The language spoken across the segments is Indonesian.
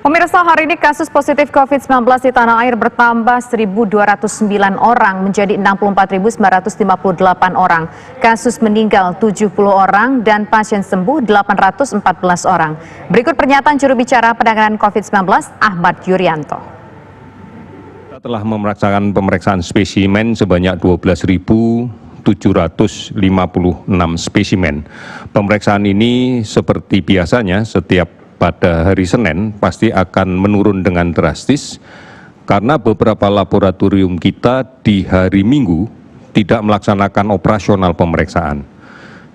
Pemirsa, hari ini kasus positif COVID-19 di tanah air bertambah 1.209 orang menjadi 64.958 orang. Kasus meninggal 70 orang dan pasien sembuh 814 orang. Berikut pernyataan juru bicara penanganan COVID-19 Ahmad Yuryanto. Kita telah melaksanakan pemeriksaan spesimen sebanyak 12.756 spesimen. Pemeriksaan ini seperti biasanya setiap pada hari Senin pasti akan menurun dengan drastis karena beberapa laboratorium kita di hari Minggu tidak melaksanakan operasional pemeriksaan,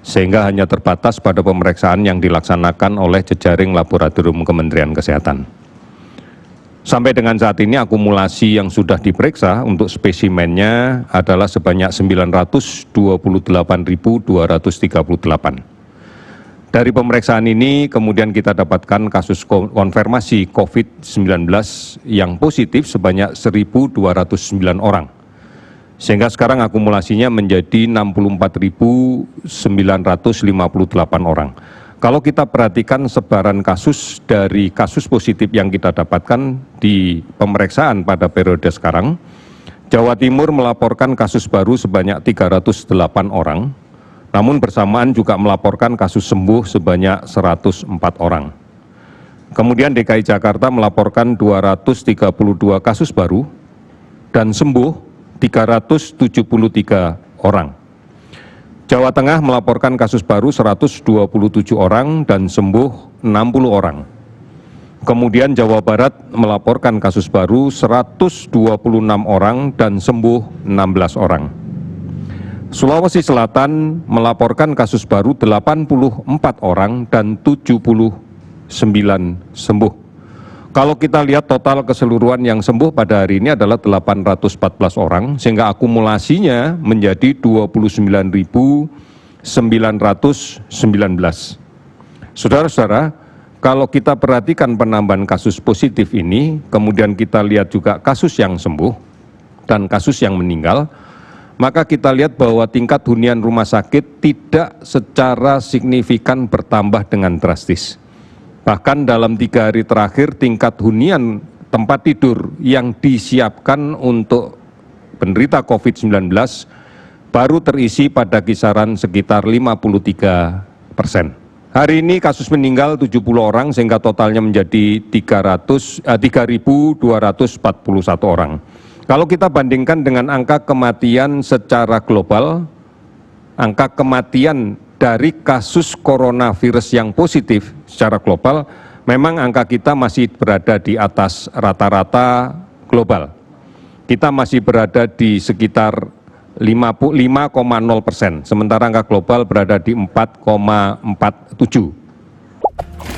sehingga hanya terbatas pada pemeriksaan yang dilaksanakan oleh jejaring laboratorium Kementerian Kesehatan. Sampai dengan saat ini akumulasi yang sudah diperiksa untuk spesimennya adalah sebanyak 928.238. Dari pemeriksaan ini kemudian kita dapatkan kasus konfirmasi COVID-19 yang positif sebanyak 1.209 orang. Sehingga sekarang akumulasinya menjadi 64.958 orang. Kalau kita perhatikan sebaran kasus dari kasus positif yang kita dapatkan di pemeriksaan pada periode sekarang, Jawa Timur melaporkan kasus baru sebanyak 308 orang. Namun bersamaan juga melaporkan kasus sembuh sebanyak 104 orang. Kemudian DKI Jakarta melaporkan 232 kasus baru dan sembuh 373 orang. Jawa Tengah melaporkan kasus baru 127 orang dan sembuh 60 orang. Kemudian Jawa Barat melaporkan kasus baru 126 orang dan sembuh 16 orang. Sulawesi Selatan melaporkan kasus baru 84 orang dan 79 sembuh. Kalau kita lihat total keseluruhan yang sembuh pada hari ini adalah 814 orang, sehingga akumulasinya menjadi 29.919. Saudara-saudara, kalau kita perhatikan penambahan kasus positif ini, kemudian kita lihat juga kasus yang sembuh dan kasus yang meninggal, maka kita lihat bahwa tingkat hunian rumah sakit tidak secara signifikan bertambah dengan drastis. Bahkan dalam 3 hari terakhir tingkat hunian tempat tidur yang disiapkan untuk penderita COVID-19 baru terisi pada kisaran sekitar 53%. Hari ini kasus meninggal 70 orang sehingga totalnya menjadi 3.241 orang. Kalau kita bandingkan dengan angka kematian secara global, angka kematian dari kasus coronavirus yang positif secara global, memang angka kita masih berada di atas rata-rata global. Kita masih berada di sekitar 5,0%, sementara angka global berada di 4,47%.